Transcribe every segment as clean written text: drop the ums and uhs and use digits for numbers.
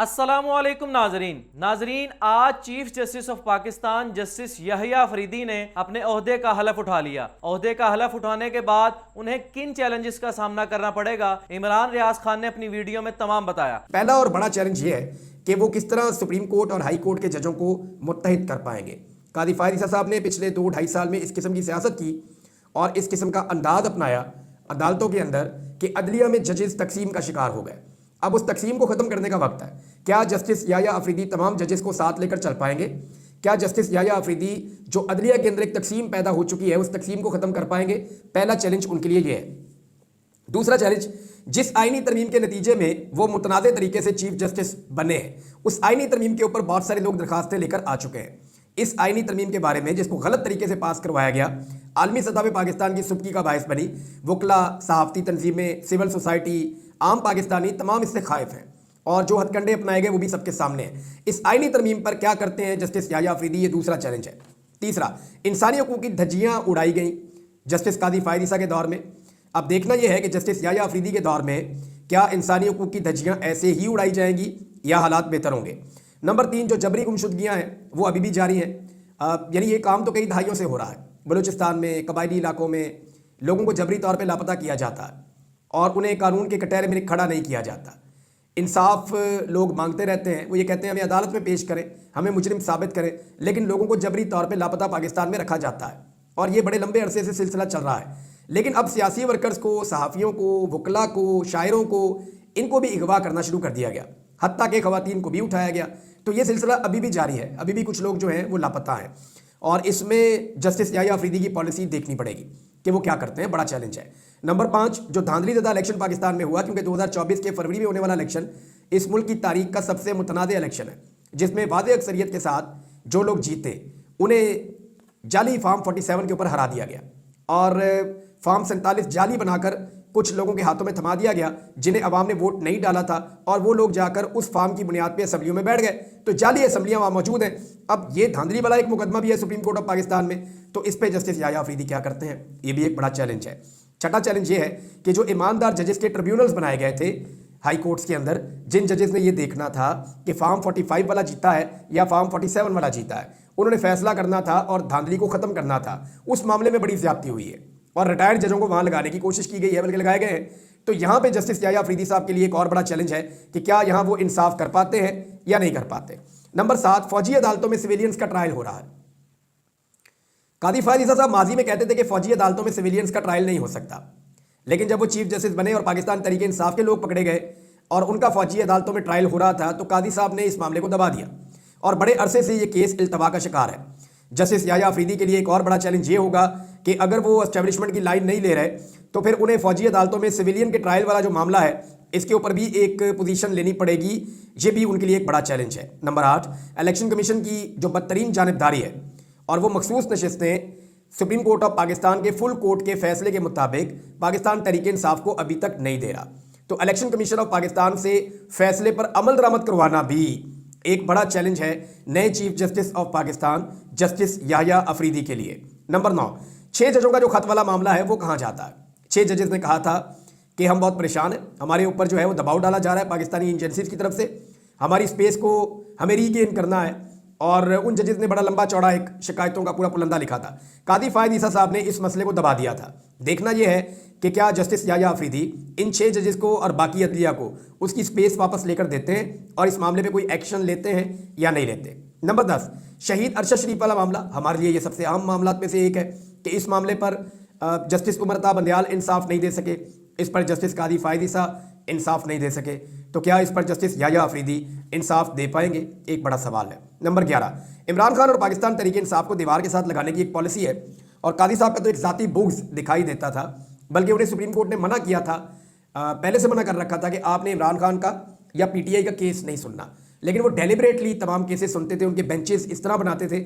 السلام علیکم ناظرین آج chief justice of Pakistan justice Yahya Afridi نے اپنے عہدے کا حلف اٹھا لیا۔ عہدے کا حلف اٹھانے کے بعد انہیں کن چیلنجز کا سامنا کرنا پڑے گا، عمران ریاض خان نے اپنی ویڈیو میں تمام بتایا۔ پہلا اور بڑا چیلنج یہ ہے کہ وہ کس طرح سپریم کورٹ اور ہائی کورٹ کے ججوں کو متحد کر پائیں گے۔ قاضی فائد عیسیٰ صاحب نے پچھلے 2-2.5 سال میں اس قسم کی سیاست کی اور اس قسم کا انداز اپنایا عدالتوں کے اندر کہ عدلیہ میں ججز تقسیم کا شکار ہو گئے۔ اب اس تقسیم کو ختم کرنے کا وقت ہے۔ کیا جسٹس یحییٰ افریدی تمام ججز کو ساتھ لے کر چل پائیں گے؟ کیا جسٹس یحییٰ افریدی جو عدلیہ کے اندر ایک تقسیم پیدا ہو چکی ہے اس تقسیم کو ختم کر پائیں گے؟ پہلا چیلنج ان کے لیے یہ ہے۔ دوسرا چیلنج، جس آئینی ترمیم کے نتیجے میں وہ متنازع طریقے سے چیف جسٹس بنے ہیں، اس آئینی ترمیم کے اوپر بہت سارے لوگ درخواستیں لے کر آ چکے ہیں۔ اس آئینی ترمیم کے بارے میں جس کو غلط طریقے سے پاس کروایا گیا، عالمی سطح پہ پاکستان کی سبکی کا باعث بنی، وکلا، صحافتی تنظیمیں، سول سوسائٹی، عام پاکستانی تمام اس سے خائف ہیں اور جو ہتھ کنڈے اپنائے گئے وہ بھی سب کے سامنے ہیں۔ اس آئینی ترمیم پر کیا کرتے ہیں جسٹس یحییٰ افریدی، یہ دوسرا چیلنج ہے۔ تیسرا، انسانی حقوق کی دھجیاں اڑائی گئیں جسٹس قاضی فائد عیسیٰ کے دور میں۔ اب دیکھنا یہ ہے کہ جسٹس یحییٰ افریدی کے دور میں کیا انسانی حقوق کی دھجیاں ایسے ہی اڑائی جائیں گی یا حالات بہتر ہوں گے۔ نمبر 3، جو جبری گمشدگیاں ہیں وہ ابھی بھی جاری ہیں۔ یعنی یہ کام تو کئی دہائیوں سے ہو رہا ہے۔ بلوچستان میں، قبائلی علاقوں میں لوگوں کو جبری طور پہ لاپتہ کیا جاتا ہے اور انہیں قانون کے کٹہرے میں کھڑا نہیں کیا جاتا۔ انصاف لوگ مانگتے رہتے ہیں، وہ یہ کہتے ہیں ہمیں عدالت میں پیش کریں، ہمیں مجرم ثابت کریں، لیکن لوگوں کو جبری طور پہ لاپتہ پاکستان میں رکھا جاتا ہے اور یہ بڑے لمبے عرصے سے سلسلہ چل رہا ہے۔ لیکن اب سیاسی ورکرز کو، صحافیوں کو، وکلا کو، شاعروں کو، ان کو بھی اغوا کرنا شروع کر دیا گیا، حتیٰ کہ خواتین کو بھی اٹھایا گیا۔ تو یہ سلسلہ ابھی بھی جاری ہے، ابھی بھی کچھ لوگ جو ہیں وہ لاپتہ ہیں اور اس میں جسٹس یحییٰ افریدی کی پالیسی دیکھنی پڑے گی کہ وہ کیا کرتے ہیں، بڑا چیلنج ہے۔ نمبر 5، جو دھاندلی زدہ الیکشن پاکستان میں ہوا، کیونکہ 2024 کے فروری میں ہونے والا الیکشن اس ملک کی تاریخ کا سب سے متنازع الیکشن ہے، جس میں واضح اکثریت کے ساتھ جو لوگ جیتے انہیں جعلی فارم 47 کے اوپر ہرا دیا گیا اور فارم 47 جعلی بنا کر کچھ لوگوں کے ہاتھوں میں تھما دیا گیا جنہیں عوام نے ووٹ نہیں ڈالا تھا، اور وہ لوگ جا کر اس فارم کی بنیاد پہ اسمبلیوں میں بیٹھ گئے، تو جعلی اسمبلیاں وہاں موجود ہیں۔ اب یہ دھاندلی والا ایک مقدمہ بھی ہے سپریم کورٹ آف پاکستان میں، تو اس پہ جسٹس یحییٰ افریدی کیا کرتے ہیں، یہ بھی ایک بڑا چیلنج ہے۔ چھٹا چیلنج یہ ہے کہ جو ایماندار ججز کے ٹریبیونلز بنائے گئے تھے ہائی کورٹس کے اندر، جن ججز نے یہ دیکھنا تھا کہ فارم 45 والا جیتا ہے یا فارم 47 والا جیتا ہے، انہوں نے فیصلہ کرنا تھا اور دھاندلی کو ختم کرنا تھا، اس معاملے میں بڑی زیادتی ہوئی ہے اور ریٹائرڈ ججوں کو وہاں لگانے کی کوشش کی گئی ہے، بلکہ لگائے گئے ہیں۔ تو یہاں پہ جسٹس یحییٰ افریدی صاحب کے لیے ایک اور بڑا چیلنج ہے کہ کیا یہاں وہ انصاف کر پاتے ہیں یا نہیں کر پاتے۔ نمبر 7، فوجی عدالتوں میں سویلینز کا ٹرائل ہو رہا ہے۔ قاضی فائد عیسیٰ صاحب ماضی میں کہتے تھے کہ فوجی عدالتوں میں سویلینز کا ٹرائل نہیں ہو سکتا، لیکن جب وہ چیف جسٹس بنے اور پاکستان تحریک انصاف کے لوگ پکڑے گئے اور ان کا فوجی عدالتوں میں ٹرائل ہو رہا تھا، تو قاضی صاحب نے اس معاملے کو دبا دیا اور بڑے عرصے سے یہ کیس التوا کا شکار ہے۔ جسٹس یحییٰ افریدی کے لیے ایک اور بڑا چیلنج یہ ہوگا کہ اگر وہ اسٹیبلشمنٹ کی لائن نہیں لے رہے تو پھر انہیں فوجی عدالتوں میں سویلین کے ٹرائل والا جو معاملہ ہے اس کے اوپر بھی ایک پوزیشن لینی پڑے گی، یہ بھی ان کے لیے ایک بڑا چیلنج ہے۔ نمبر 8، الیکشن کمیشن کی جو بدترین جانبداری ہے اور وہ مخصوص نشستیں سپریم کورٹ آف پاکستان کے فل کورٹ کے فیصلے کے مطابق پاکستان تحریک انصاف کو ابھی تک نہیں دے رہا، تو الیکشن کمیشن آف پاکستان سے فیصلے پر عمل درآمد کروانا بھی ایک بڑا چیلنج ہے نئے chief justice of Pakistan justice Yahya Afridi کے لیے۔ نمبر 9، 6 ججوں کا جو خط والا معاملہ ہے وہ کہاں جاتا ہے؟ 6 ججز نے کہا تھا کہ ہم بہت پریشان ہیں، ہمارے اوپر جو ہے وہ دباؤ ڈالا جا رہا ہے پاکستانی ایجنسیز کی طرف سے، ہماری اسپیس کو ہمیں ری گین کرنا ہے، اور ان ججز نے بڑا لمبا چوڑا ایک شکایتوں کا پورا پلندہ لکھا تھا۔ قاضی فائد عیسیٰ صاحب نے اس مسئلے کو دبا دیا تھا۔ دیکھنا یہ ہے کہ کیا جسٹس یحییٰ افریدی ان 6 ججز کو اور باقی عدلیہ کو اس کی اسپیس واپس لے کر دیتے ہیں اور اس معاملے پہ کوئی ایکشن لیتے ہیں یا نہیں لیتے۔ نمبر 10، شہید ارشد شریف والا معاملہ ہمارے لیے یہ سب سے اہم معاملات میں سے ایک ہے کہ اس معاملے پر جسٹس عمر طاہر بندیال انصاف نہیں دے سکے، اس پر جسٹس قاضی فائد عیسیٰ انصاف نہیں دے سکے، تو کیا اس پر جسٹس یحییٰ افریدی انصاف دے پائیں گے؟ ایک بڑا سوال ہے۔ نمبر 11، عمران خان اور پاکستان تحریک انصاف کو دیوار کے ساتھ لگانے کی ایک پالیسی ہے اور قاضی صاحب کا تو ایک ذاتی بغض دکھائی دیتا تھا، بلکہ انہیں سپریم کورٹ نے منع کیا تھا، پہلے سے منع کر رکھا تھا کہ آپ نے عمران خان کا یا پی ٹی آئی کا کیس نہیں سننا، لیکن وہ ڈیلیبریٹلی تمام کیسز سنتے تھے، ان کے بینچز اس طرح بناتے تھے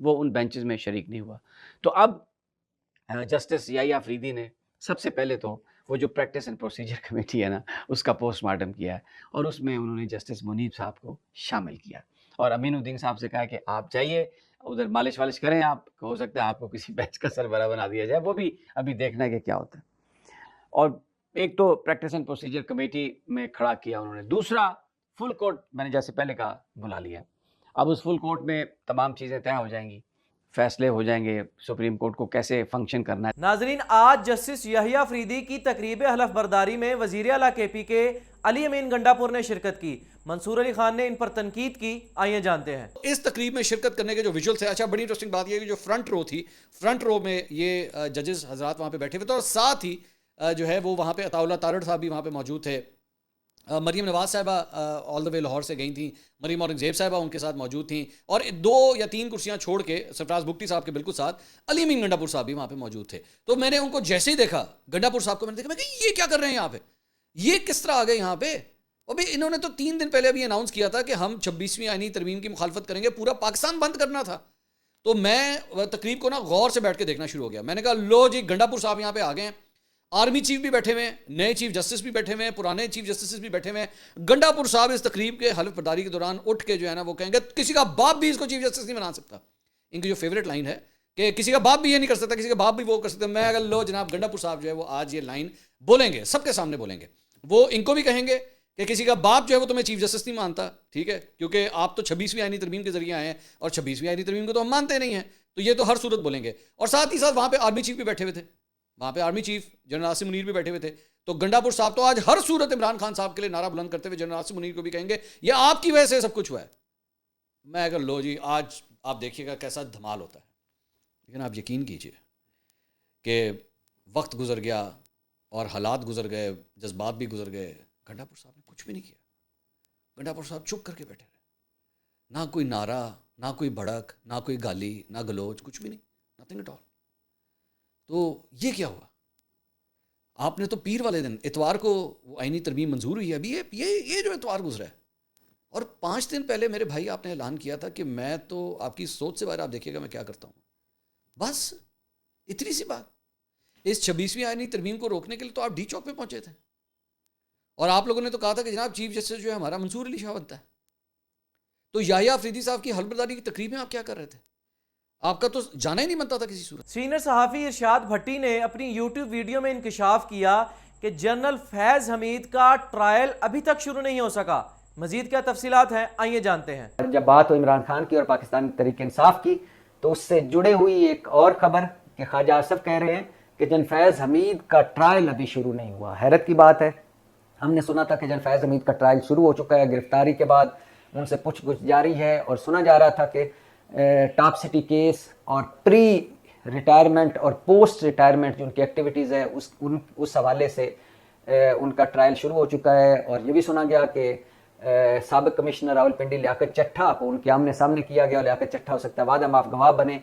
وہ ان بینچز میں شریک نہیں ہوا. تو اب جسٹس یحییٰ افریدی نے سب سے پہلے تو وہ جو پریکٹس اینڈ پروسیجر کمیٹی ہے نا اس کا پوسٹ مارٹم کیا ہے اور اس میں انہوں نے جسٹس منیب صاحب کو شامل کیا اور امین الدین صاحب سے کہا کہ آپ جائیے ادھر مالش والش کریں, آپ ہو سکتا ہے آپ کو کسی بینچ کا سربراہ بنا دیا جائے, وہ بھی ابھی دیکھنا ہے کہ کیا ہوتا ہے. اور ایک تو پریکٹس اینڈ پروسیجر کمیٹی میں کھڑا کیا انہوں نے, دوسرا فل کورٹ میں نے جیسے پہلے کہا بلا لیا. اب اس فل کورٹ میں تمام چیزیں طے ہو جائیں گی, فیصلے ہو جائیں گے سپریم کورٹ کو کیسے فنکشن کرنا ہے. ناظرین, آج جسٹس یحییٰ افریدی کی تقریب حلف برداری میں وزیر اعلیٰ کے پی کے علی امین گنڈا پور نے شرکت کی. منصور علی خان نے ان پر تنقید کی, آئیے جانتے ہیں. اس تقریب میں شرکت کرنے کے جو ویژول تھے, اچھا بڑی انٹرسٹنگ بات یہ ہے کہ جو فرنٹ رو تھی, فرنٹ رو میں یہ ججز حضرات وہاں پہ بیٹھے ہوئے تھے اور ساتھ ہی جو ہے وہ وہاں پہ عطاء اللہ تارڑ صاحب بھی وہاں پہ موجود تھے. مریم نواز صاحبہ آل دا وے لاہور سے گئی تھیں, مریم اورنگزیب صاحبہ ان کے ساتھ موجود تھیں, اور 2 یا 3 کرسیاں چھوڑ کے سرفراز بگٹی صاحب کے بالکل ساتھ علی امین گنڈا پور صاحب بھی وہاں پہ موجود تھے. تو میں نے ان کو جیسے ہی دیکھا, گنڈا پور صاحب کو میں نے دیکھا, میں کہ یہ کیا کر رہے ہیں یہاں پہ, یہ کس طرح آ گئے یہاں پہ. اور بھی انہوں نے تو 3 دن پہلے ابھی اناؤنس کیا تھا کہ ہم 26ویں آئینی ترمیم کی مخالفت کریں گے, پورا پاکستان بند کرنا تھا. تو میں تقریب کو نا غور سے بیٹھ کے دیکھنا شروع ہو گیا. میں نے کہا لو جی, گنڈا پور صاحب یہاں پہ آ گئے ہیں, آرمی چیف بھی بیٹھے ہوئے ہیں, نئے چیف جسٹس بھی بیٹھے ہوئے ہیں, پرانے چیف جسٹس بھی بیٹھے ہوئے ہیں. گنڈا پور صاحب اس تقریب کے حلف برداری کے دوران اٹھ کے جو ہے نا وہ کہیں گے کسی کا باپ بھی اس کو چیف جسٹس نہیں بنا سکتا. ان کی جو فیوریٹ لائن ہے کہ کسی کا باپ بھی یہ نہیں کر سکتا, کسی کا باپ بھی وہ کر سکتا. میں اگر لو جناب گنڈا پور صاحب جو ہے وہ آج یہ لائن بولیں گے, سب کے سامنے بولیں گے, وہ ان کو بھی کہیں گے کہ کسی کا باپ جو ہے وہ تمہیں چیف جسٹس نہیں مانتا, ٹھیک ہے, کیونکہ آپ تو 26ویں آئینی ترمیم کے ذریعے آئے ہیں اور 26ویں آئینی ترمیم کو تو ہم مانتے نہیں ہیں. تو یہ تو ہر صورت بولیں گے. اور ساتھ ہی ساتھ وہاں پہ آرمی چیف بھی بیٹھے ہوئے تھے, وہاں پہ army chief general Asim Munir بھی بیٹھے ہوئے تھے. تو گنڈا پور صاحب تو آج ہر صورت عمران خان صاحب کے لیے نعرہ بلند کرتے ہوئے جنرل عاصم منیر کو بھی کہیں گے یہ آپ کی وجہ سے سب کچھ ہوا ہے. میں اگر لو جی آج آپ دیکھیے گا کیسا دھمال ہوتا ہے. لیکن آپ یقین کیجئے کہ وقت گزر گیا اور حالات گزر گئے, جذبات بھی گزر گئے, گنڈا پور صاحب نے کچھ بھی نہیں کیا. گنڈا پور صاحب چپ کر کے بیٹھے رہے, نہ کوئی نعرہ, نہ کوئی بھڑک, نہ کوئی گالی, نہ گلوچ, کچھ بھی نہیں, نتھنگ ایٹ آل. تو یہ کیا ہوا؟ آپ نے تو پیر والے دن اتوار کو وہ آئینی ترمیم منظور ہوئی ہے, ابھی یہ جو اتوار گزرا ہے, اور 5 دن پہلے میرے بھائی آپ نے اعلان کیا تھا کہ میں تو آپ کی سوچ سے باہر, آپ دیکھیے گا میں کیا کرتا ہوں. بس اتنی سی بات. اس 26ویں آئینی ترمیم کو روکنے کے لیے تو آپ ڈی چوک پہ پہنچے تھے, اور آپ لوگوں نے تو کہا تھا کہ جناب چیف جسٹس جو ہے ہمارا منصور علی شاہ بنتا ہے. تو یحییٰ افریدی صاحب کی حلف برداری کی تقریب میں آپ کیا کر رہے تھے؟ آپ کا تو جانا ہی نہیں بنتا تھا کسی صورت. سینئر صحافی ارشاد بھٹی نے اپنی یوٹیوب ویڈیو میں انکشاف کیا کہ جنرل فیض حمید کا ٹرائل ابھی تک شروع نہیں ہو سکا. مزید کیا تفصیلات ہیں, آئیے جانتے ہیں. جب بات ہو عمران خان کی اور پاکستانی تحریک انصاف کی تو اس سے جڑے ہوئی ایک اور خبر کہ خواجہ آصف کہہ رہے ہیں کہ جنرل فیض حمید کا ٹرائل ابھی شروع نہیں ہوا. حیرت کی بات ہے, ہم نے سنا تھا کہ جنرل فیض حمید کا ٹرائل شروع ہو چکا ہے, گرفتاری کے بعد ان سے پوچھ گچھ جاری ہے, اور سنا جا رہا تھا کہ ٹاپ سٹی کیس اور پری ریٹائرمنٹ اور پوسٹ ریٹائرمنٹ جو ان کی ایکٹیویٹیز ہے اس حوالے سے ان کا ٹرائل شروع ہو چکا ہے. اور یہ بھی سنا گیا کہ سابق کمشنر راولپنڈی لیاقت چٹھا کو ان کے آمنے سامنے کیا گیا, اور لیاقت چٹھا ہو سکتا ہے وعدہ معاف گواہ بنے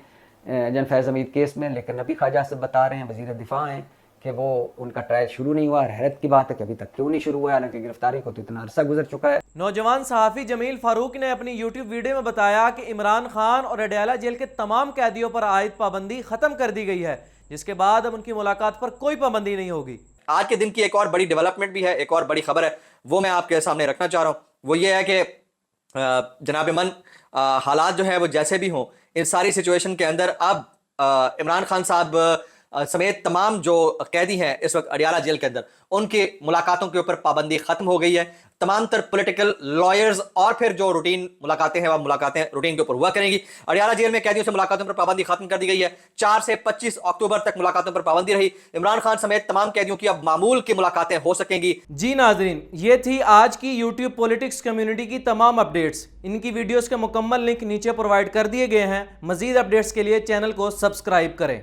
جنرل فیض حمید کیس میں, لیکن ابھی خواجہ صاحب بتا رہے ہیں, وزیر دفاع ہیں, کہ وہ ان کا ٹرائل شروع نہیں ہوا. حیرت کی بات ہے کہ ابھی تک کیوں نہیں شروع ہوا, حالانکہ گرفتاری کو تو اتنا عرصہ گزر چکا ہے. نوجوان صحافی جمیل فاروق نے اپنی یوٹیوب ویڈیو میں بتایا کہ عمران خان اور اڈیالہ جیل کے تمام قیدیوں پر عائد پابندی ختم کر دی گئی ہے, جس کے بعد اب ان کی ملاقات پر کوئی پابندی نہیں ہوگی. آج کے دن کی ایک اور بڑی ڈیولپمنٹ بھی ہے, ایک اور بڑی خبر ہے, وہ میں آپ کے سامنے رکھنا چاہ رہا ہوں. وہ یہ ہے کہ جناب من حالات جو ہے وہ جیسے بھی ہوں, ان ساری سچویشن کے اندر اب عمران خان صاحب سمیت تمام جو قیدی ہیں اس وقت اڈیالہ جیل کے اندر, ان کی ملاقاتوں کے اوپر پابندی ختم ہو گئی ہے. تمام تر پولیٹیکل لائرز اور پھر جو روٹین ملاقاتیں ہیں وہ ملاقاتیں روٹین کے اوپر ہوا کریں گی. اڈیالہ جیل میں قیدیوں سے ملاقاتوں پر پابندی ختم کر دی گئی ہے. 4 سے 25 اکتوبر تک ملاقاتوں پر پابندی رہی. عمران خان سمیت تمام قیدیوں کی اب معمول کی ملاقاتیں ہو سکیں گی. جی ناظرین, یہ تھی آج کی یوٹیوب پولیٹکس کمیونٹی کی تمام اپڈیٹس. ان کی ویڈیوز کے مکمل لنک نیچے پرووائڈ کر دیے گئے ہیں. مزید اپڈیٹس کے لیے چینل کو سبسکرائب کریں.